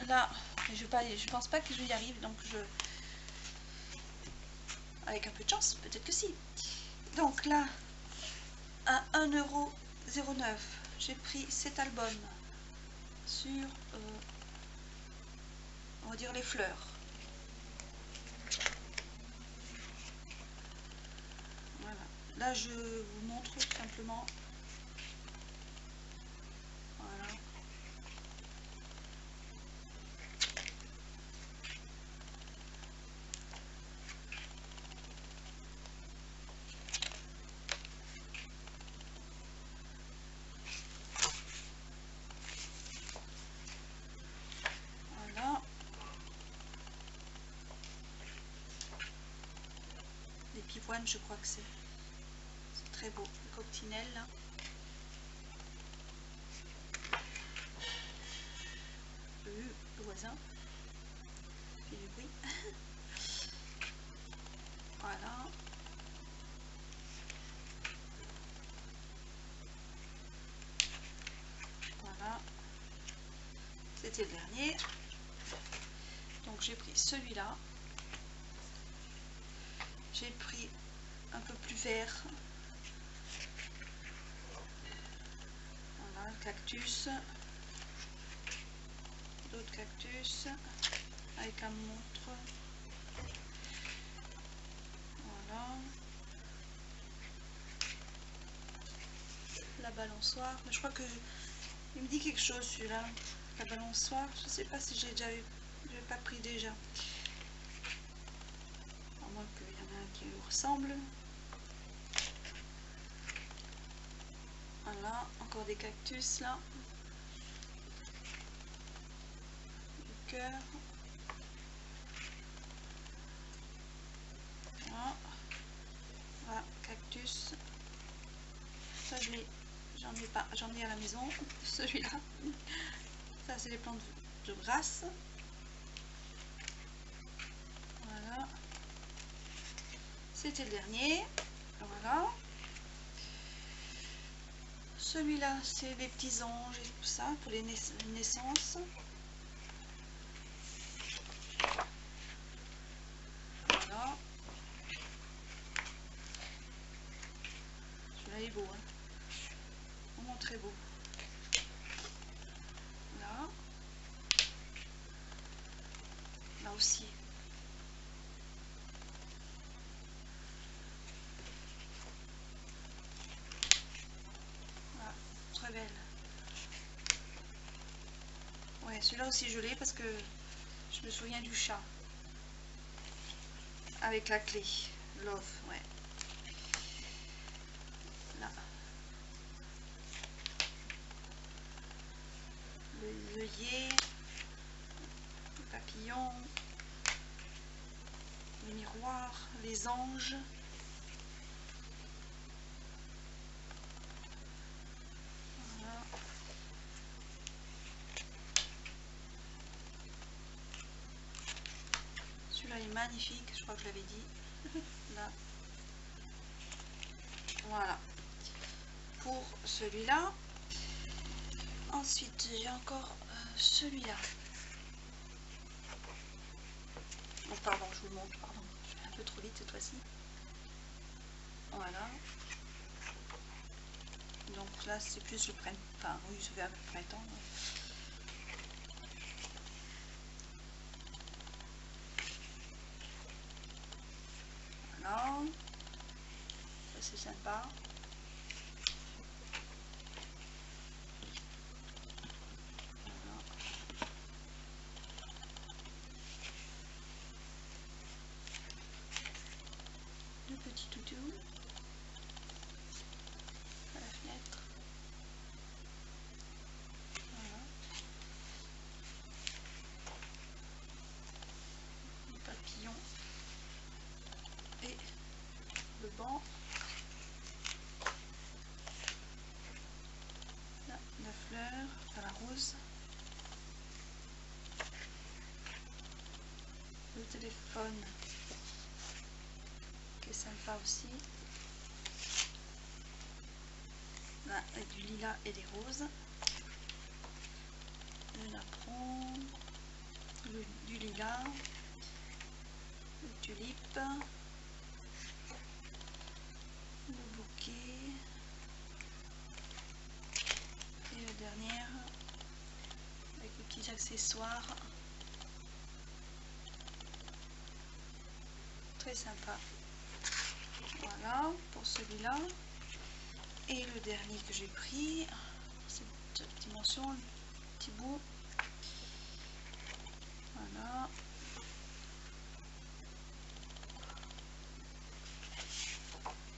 là, je pense pas que je y arrive, donc avec un peu de chance, peut-être que si. Donc là, à 1,09 €, j'ai pris cet album sur, on va dire, les fleurs. Voilà. Là, je vous montre tout simplement. Voilà. Voilà. Les pivoines, je crois que c'est très beau. Le coccinelle, là. Le voisin fait du bruit. Voilà. Voilà. C'était le dernier. Donc j'ai pris celui-là. J'ai pris un peu plus vert. Voilà, cactus. D'autres cactus. Avec un montre. Voilà. La balançoire. Je crois que il me dit quelque chose celui-là. La balançoire. Je sais pas si j'ai déjà eu. Je l'ai pas pris déjà. À moins qu'il y en a un qui lui ressemble. Voilà. Encore des cactus là. Du cœur. ai pas, j'en ai à la maison. Celui-là, ça c'est les plantes de grâce. Voilà, c'était le dernier. Voilà, celui-là c'est les petits anges et tout ça pour les naissances. Voilà, celui-là est beau, hein. Vraiment très beau. Là, là aussi. Voilà, très belle. Ouais, celui-là aussi je l'ai parce que je me souviens du chat. Avec la clé. Love, ouais. Là. L'œillet. Le papillon. Le miroir. Les anges. Voilà. Celui-là est magnifique, je crois que je l'avais dit. Là. Voilà. Pour celui-là. Ensuite, j'ai encore celui-là. Oh, pardon, je vous le montre, pardon. Je vais un peu trop vite cette fois-ci. Voilà. Donc là, c'est plus le printemps. Enfin, oui, c'est vers le printemps. Voilà. Ça, c'est sympa. Voilà. Le petit toutou. À la fenêtre. Voilà. Le papillon. Et le banc. Là, la fleur, enfin la rose. Le téléphone qui est sympa aussi. Là, avec du lilas et des roses. Le napperon, du lilas, le tulipe, le bouquet et la dernière avec les petits accessoires. Très sympa. Voilà pour celui-là. Et le dernier que j'ai pris, cette dimension, le petit bout. Voilà.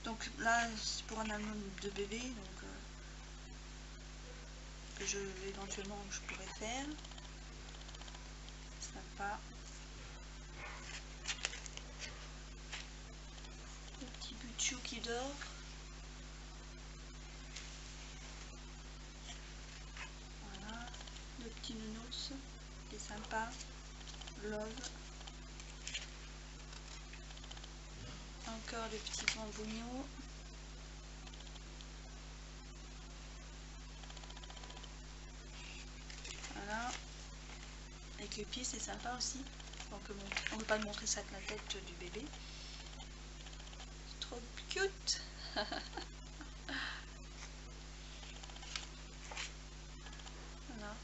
Donc là, c'est pour un album de bébé, donc que éventuellement je pourrais faire. Sympa. Le petit Butchou qui dort. Voilà. Le petit nounours qui est sympa. Love. Encore les petits bambougnons. Voilà. Avec les pieds, c'est sympa aussi. On ne peut pas montrer ça que la tête du bébé. C'est trop cute. Voilà.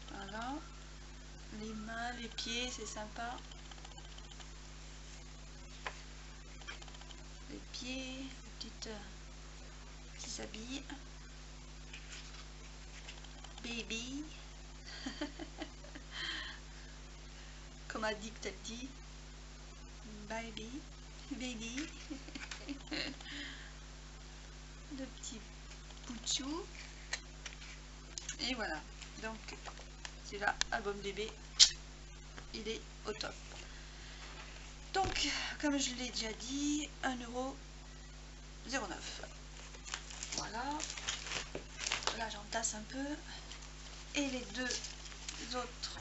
Voilà. Les mains, les pieds, c'est sympa. Les pieds, les petits habits. Baby. Comme a dit que t'as dit. Baby. Baby. Le petit Pouchou. Et voilà. Donc, c'est là, album bébé. Il est au top. Donc, comme je l'ai déjà dit, 1,09 €. Voilà. Là, j'entasse un peu. Et les deux autres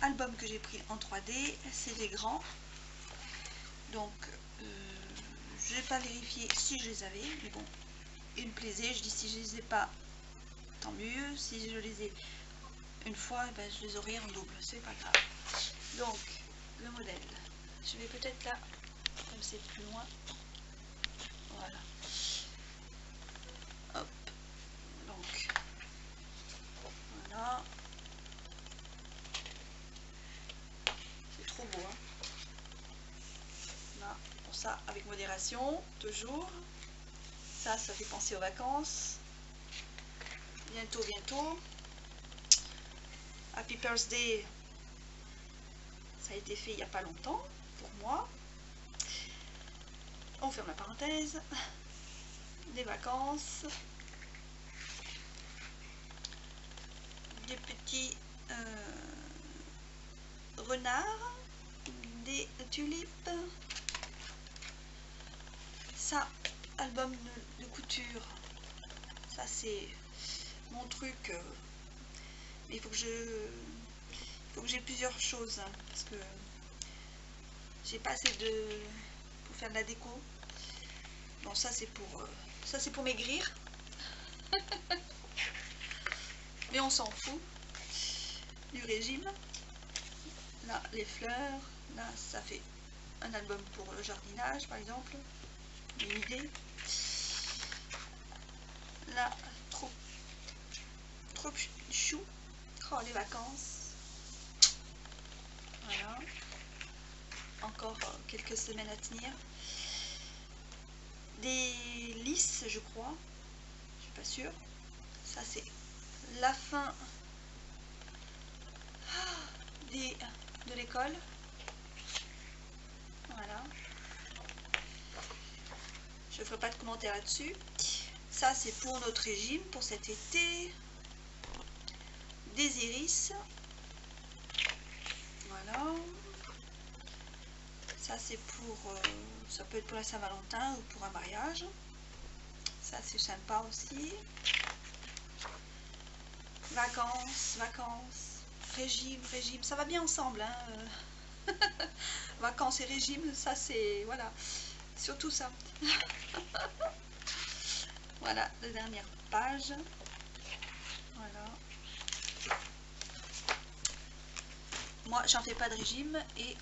albums que j'ai pris en 3D, c'est des grands. Donc, je n'ai pas vérifié si je les avais, mais bon, ils me plaisaient. Je dis si je les ai pas, tant mieux. Si je les ai une fois, ben, je les aurai en double, c'est pas grave. Donc, le modèle, je vais peut-être là, comme c'est plus loin. Voilà. Hop. Donc, voilà. C'est trop beau, hein. Là, pour ça, avec modération, toujours. Ça fait penser aux vacances. Bientôt, bientôt. Happy Birthday, ça a été fait il n'y a pas longtemps, pour moi. On ferme la parenthèse. Des vacances. Des petits renards. Des tulipes. Ça, album de couture. Ça, c'est mon truc. Mais il faut que j'ai plusieurs choses. Hein, parce que j'ai pas assez pour faire de la déco. Bon, ça c'est pour maigrir. Mais on s'en fout du régime. Là, les fleurs. Là, ça fait un album pour le jardinage, par exemple. Une idée. Là, trop chou. Oh, les vacances. Voilà. Encore quelques semaines à tenir. Des lisses, je crois. Je suis pas sûre. Ça, c'est la fin de l'école. Voilà. Je ne ferai pas de commentaires là-dessus. Ça, c'est pour notre régime, pour cet été. Des iris. Voilà. Ça, c'est pour... ça peut être pour la Saint-Valentin ou pour un mariage. Ça, c'est sympa aussi. Vacances, vacances. Régime, régime. Ça va bien ensemble, hein. Vacances et régime, ça, c'est... Voilà. Surtout ça. Voilà, la dernière page. Voilà. Moi, j'en fais pas de régime et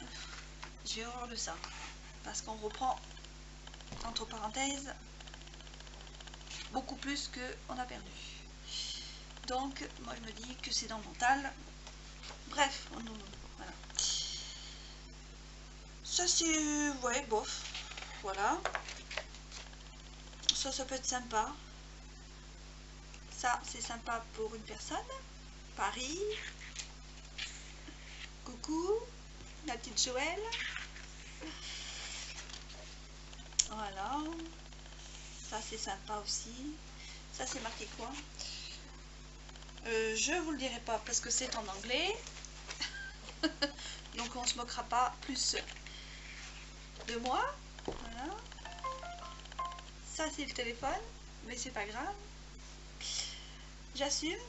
j'ai horreur de ça. Parce qu'on reprend, entre parenthèses, beaucoup plus qu'on a perdu. Donc, moi, je me dis que c'est dans le mental. Bref, voilà. Ça, c'est... ouais, bof. Voilà. Ça peut être sympa. Ça, c'est sympa pour une personne. Paris. Coucou, la petite Joël. Voilà. Ça, c'est sympa aussi. Ça, c'est marqué quoi? Je vous le dirai pas parce que c'est en anglais. Donc, on se moquera pas plus de moi. Voilà. Ça, c'est le téléphone. Mais c'est pas grave. J'assume.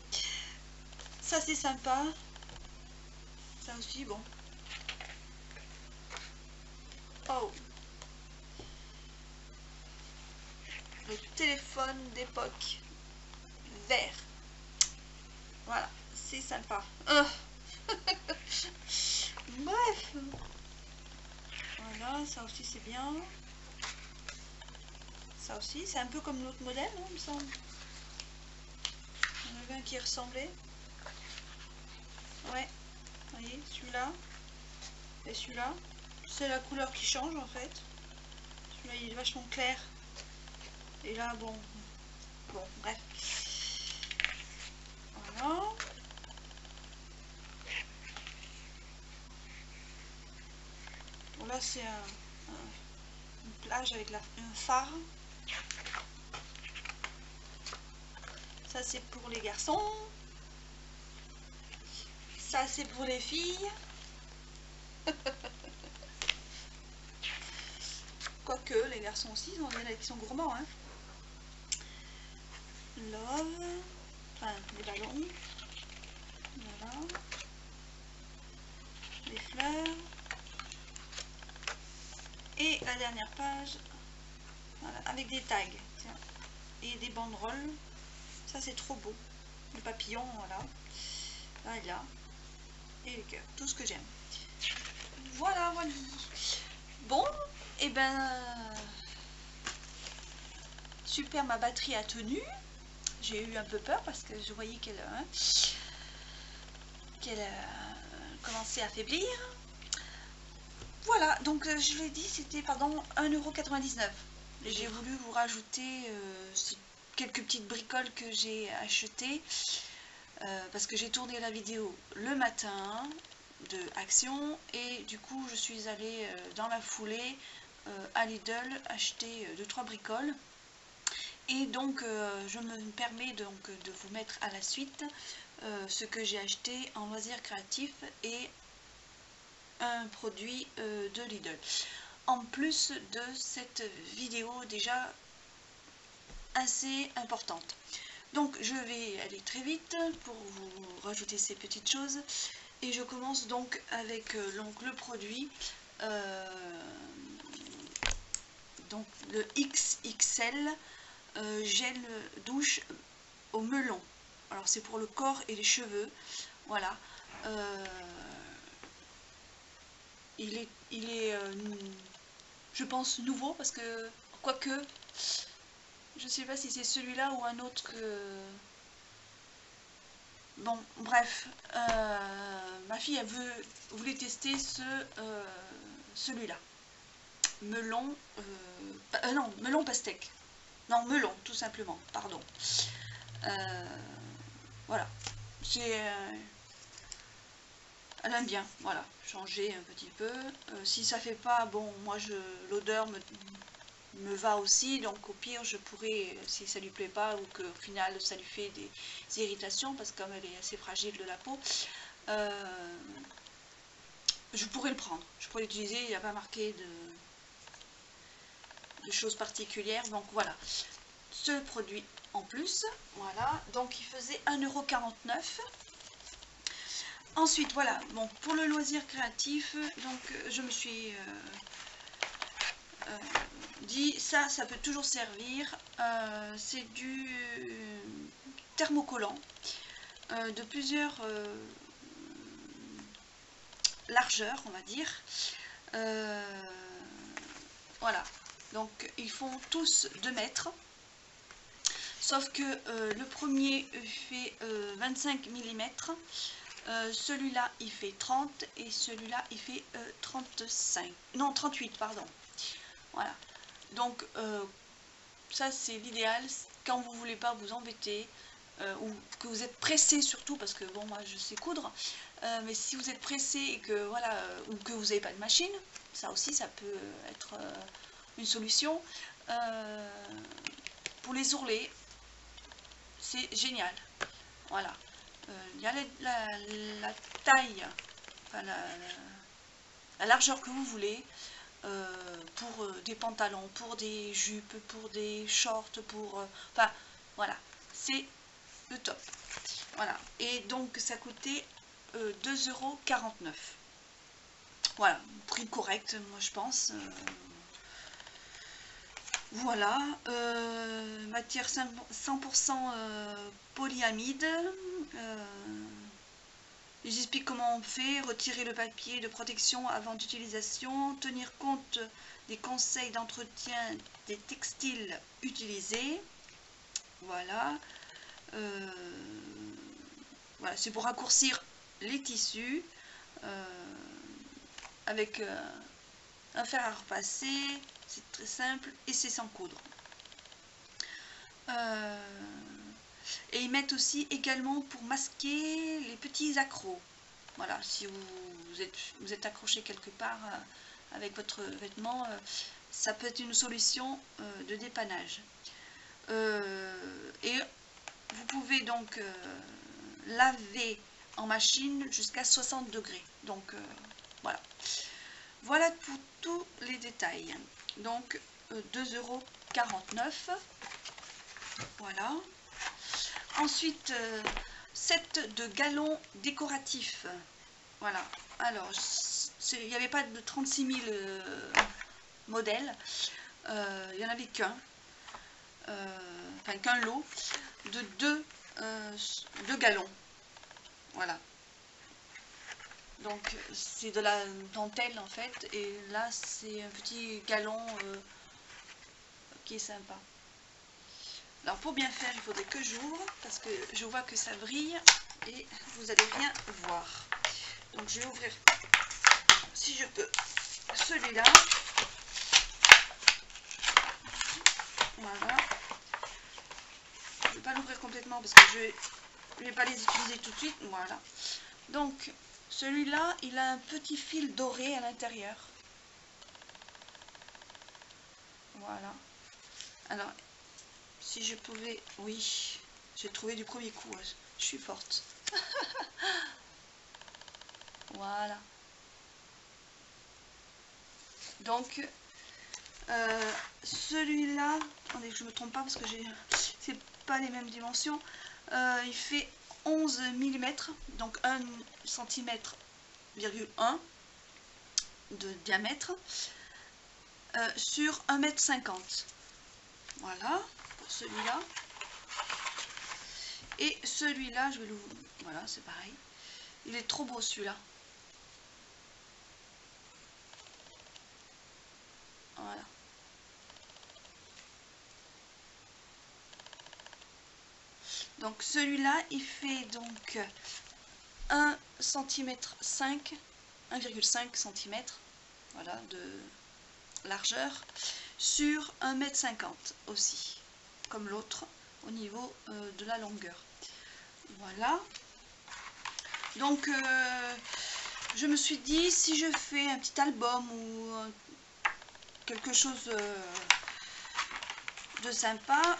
Ça, c'est sympa. Ça aussi, bon. Oh. Le téléphone d'époque. Vert. Voilà. C'est sympa. Bref. Voilà, ça aussi, c'est bien. Ça aussi, c'est un peu comme l'autre modèle, hein, il me semble. Il y en avait un qui ressemblait. Ouais. Vous voyez, celui-là. Et celui-là. C'est la couleur qui change, en fait. Celui-là, il est vachement clair. Et là, bon, bref. Voilà. Bon, là, c'est une plage avec un phare. Ça, c'est pour les garçons. Ça c'est pour les filles. Quoique les garçons aussi, il y en a qui sont gourmands. Hein. Love. Enfin, les ballons. Voilà. Les fleurs. Et la dernière page. Voilà, avec des tags. Tiens. Et des banderoles. Ça c'est trop beau. Le papillon, voilà. Là. Et les cœurs. Tout ce que j'aime. Voilà. Bon, et ben super, ma batterie a tenu. J'ai eu un peu peur parce que je voyais qu'elle commençait à faiblir. Voilà, donc je l'ai dit, c'était pardon 1,99 €. J'ai voulu vous rajouter quelques petites bricoles que j'ai achetées parce que j'ai tourné la vidéo le matin de Action et du coup je suis allée dans la foulée à Lidl acheter 2-3 bricoles et donc je me permets donc de vous mettre à la suite ce que j'ai acheté en loisirs créatifs et un produit de Lidl en plus de cette vidéo déjà assez importante. Donc je vais aller très vite pour vous rajouter ces petites choses. Et je commence donc avec le produit, donc le XXL gel douche au melon. Alors c'est pour le corps et les cheveux, voilà. Il est je pense nouveau parce que, quoique, je sais pas si c'est celui-là ou un autre que... Bon, bref, ma fille elle voulait tester celui-là. Melon, non, melon pastèque. Non, melon, tout simplement, pardon. Voilà, c'est... elle aime bien, voilà, changer un petit peu. Si ça fait pas, bon, moi l'odeur me va aussi, donc au pire je pourrais, si ça lui plaît pas ou qu'au final ça lui fait des irritations parce que comme elle est assez fragile de la peau, je pourrais le prendre, je pourrais l'utiliser, il n'y a pas marqué de choses particulières, donc voilà, ce produit en plus, voilà, donc il faisait 1,49 €. Ensuite voilà, bon, pour le loisir créatif, donc je me suis dit ça peut toujours servir. C'est du thermocollant de plusieurs largeurs, on va dire. Voilà, donc ils font tous 2 mètres. Sauf que le premier fait 25 mm, celui-là il fait 30 et celui-là il fait 35, non 38 pardon. Voilà, donc ça c'est l'idéal quand vous voulez pas vous embêter ou que vous êtes pressé surtout parce que bon moi je sais coudre, mais si vous êtes pressé et que voilà ou que vous n'avez pas de machine, ça aussi ça peut être une solution. Pour les ourlets c'est génial, voilà. Il y a la taille, enfin la largeur que vous voulez. Pour des pantalons, pour des jupes, pour des shorts, pour... enfin, voilà, c'est le top. Voilà, et donc ça coûtait 2,49 €. Voilà, prix correct, moi je pense. Voilà, matière 100% polyamide. J'explique comment on fait, retirer le papier de protection avant d'utilisation, tenir compte des conseils d'entretien des textiles utilisés. Voilà. Voilà, c'est pour raccourcir les tissus avec un fer à repasser. C'est très simple et c'est sans coudre. Et ils mettent aussi également pour masquer les petits accros. Voilà, si vous êtes accroché quelque part avec votre vêtement, ça peut être une solution de dépannage. Et vous pouvez donc laver en machine jusqu'à 60 degrés. Donc voilà. Voilà pour tous les détails. Donc 2,49 €. Voilà. Ensuite, set de galons décoratifs. Voilà. Alors, il n'y avait pas de 36 000 modèles. Il n'y en avait qu'un. Enfin, qu'un lot de deux galons. Voilà. Donc, c'est de la dentelle en fait. Et là, c'est un petit galon qui est sympa. Alors pour bien faire, il faudrait que j'ouvre parce que je vois que ça brille et vous n'allez rien voir. Donc je vais ouvrir, si je peux, celui-là. Voilà. Je ne vais pas l'ouvrir complètement parce que je vais pas les utiliser tout de suite. Voilà. Donc celui-là, il a un petit fil doré à l'intérieur. Voilà. Alors, si je pouvais... Oui, j'ai trouvé du premier coup. Je suis forte. Voilà. Donc, celui-là... Attendez que je ne me trompe pas parce que c'est pas les mêmes dimensions. Il fait 11 mm, donc 1 cm,1 de diamètre sur 1,50 m. Voilà. Celui-là et celui-là je vais l'ouvrir. Voilà, c'est pareil, il est trop beau celui-là. Voilà, donc celui-là il fait donc 1,5 cm, voilà, de largeur sur 1,50 m aussi, comme l'autre au niveau de la longueur. Voilà. Donc je me suis dit, si je fais un petit album ou quelque chose de sympa,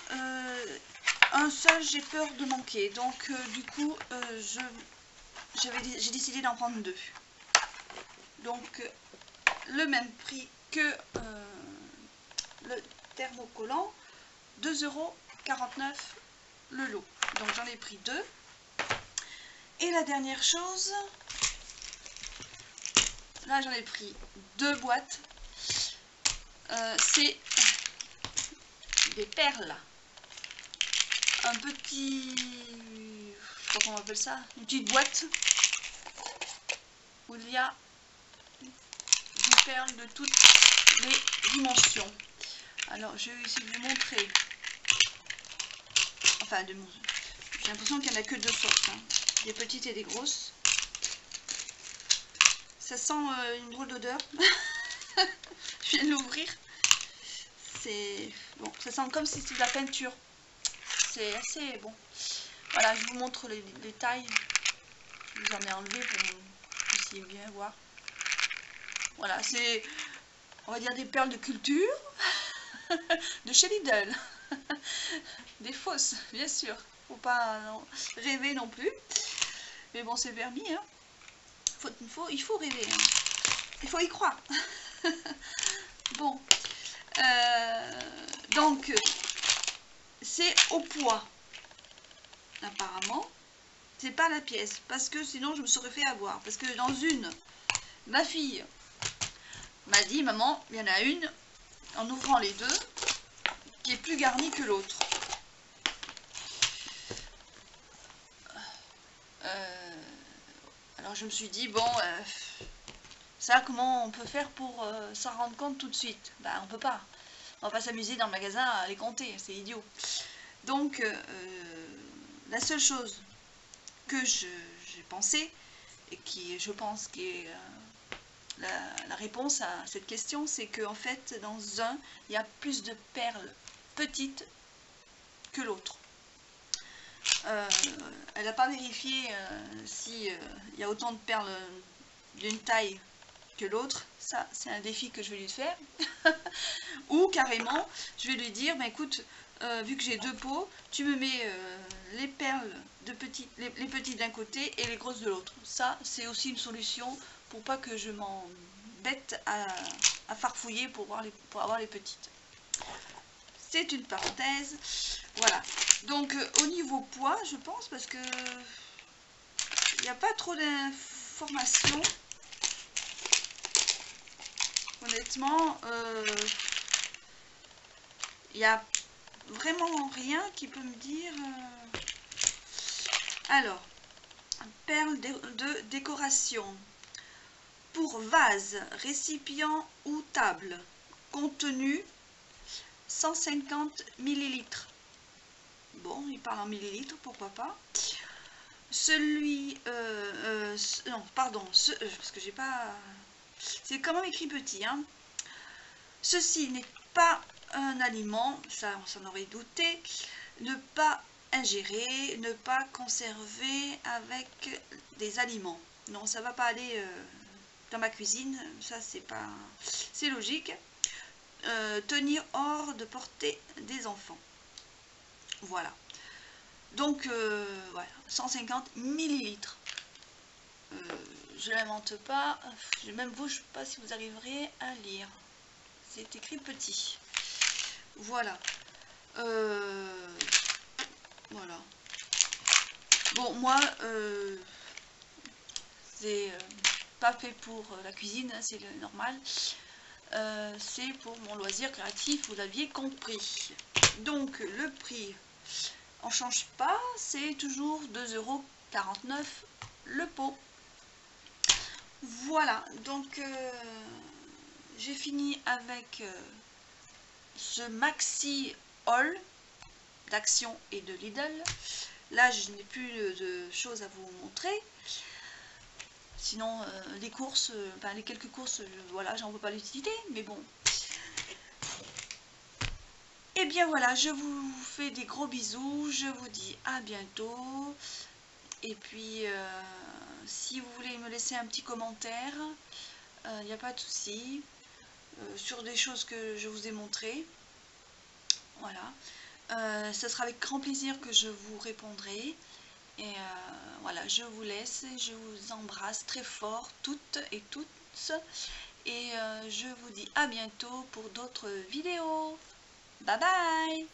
un seul j'ai peur de manquer. Donc du coup j'ai décidé d'en prendre deux. Donc le même prix que le thermocollant, 2,49 € le lot. Donc j'en ai pris deux. Et la dernière chose, là j'en ai pris deux boîtes. C'est des perles. Un petit... je sais pas comment on appelle ça. Une petite boîte où il y a des perles de toutes les dimensions. Alors je vais essayer de vous montrer. Enfin, j'ai l'impression qu'il n'y en a que deux sortes. Hein. Des petites et des grosses. Ça sent une drôle d'odeur. Je viens de l'ouvrir. C'est bon, ça sent comme si c'était de la peinture. C'est assez bon. Voilà, je vous montre les tailles. Je vous en ai enlevé pour que vous puissiez bien voir. Voilà, c'est, on va dire, des perles de culture de chez Lidl. Des fausses, bien sûr. Faut pas rêver non plus. Mais bon, c'est permis. Hein. Il faut rêver. Hein. Il faut y croire. Bon. Donc, c'est au poids. Apparemment. C'est pas la pièce. Parce que sinon, je me serais fait avoir. Parce que dans une, ma fille m'a dit, maman, il y en a une, en ouvrant les deux, qui est plus garnie que l'autre. Alors je me suis dit, bon, ça, comment on peut faire pour s'en rendre compte tout de suite? Ben, on peut pas. On va pas s'amuser dans le magasin à les compter, c'est idiot. Donc, la seule chose que j'ai pensé, et qui, je pense, qui est la réponse à cette question, c'est qu'en fait, dans un, il y a plus de perles petites que l'autre. Elle n'a pas vérifié si il y a autant de perles d'une taille que l'autre. Ça, c'est un défi que je vais lui faire. Ou carrément, je vais lui dire, bah, écoute, vu que j'ai deux pots, tu me mets les perles les petites d'un côté et les grosses de l'autre. Ça, c'est aussi une solution pour pas que je m'embête à farfouiller pour avoir les petites. C'est une parenthèse. Voilà. Donc, au niveau poids, je pense, parce que il n'y a pas trop d'informations. Honnêtement, il n'y a vraiment rien qui peut me dire... Alors, perles de décoration. Pour vase, récipient ou table. Contenu 150 ml. Bon, il parle en millilitres, pourquoi pas. Celui... non, pardon, parce que j'ai pas... C'est quand même écrit petit, hein. Ceci n'est pas un aliment, ça on s'en aurait douté. Ne pas ingérer, ne pas conserver avec des aliments. Non, ça va pas aller dans ma cuisine, ça c'est pas... C'est logique. Tenir hors de portée des enfants. Voilà. Donc, voilà, 150 millilitres. Je l'invente pas. Même vous, je ne sais pas si vous arriverez à lire. C'est écrit petit. Voilà. Voilà. Bon, moi, c'est pas fait pour la cuisine, hein, c'est le normal. C'est pour mon loisir créatif, vous l'aviez compris. Donc, le prix, on change pas, c'est toujours 2,49 € le pot. Voilà, donc j'ai fini avec ce maxi haul d'Action et de Lidl. Là, je n'ai plus de choses à vous montrer. Sinon, les courses, enfin, les quelques courses, voilà, j'en vois pas l'utilité, mais bon. Et bien voilà, je vous fais des gros bisous, je vous dis à bientôt. Et puis, si vous voulez me laisser un petit commentaire, il n'y a pas de souci, sur des choses que je vous ai montrées. Voilà. Ce sera avec grand plaisir que je vous répondrai. Et voilà, je vous laisse, je vous embrasse très fort, toutes et tous. Et je vous dis à bientôt pour d'autres vidéos. Bye bye!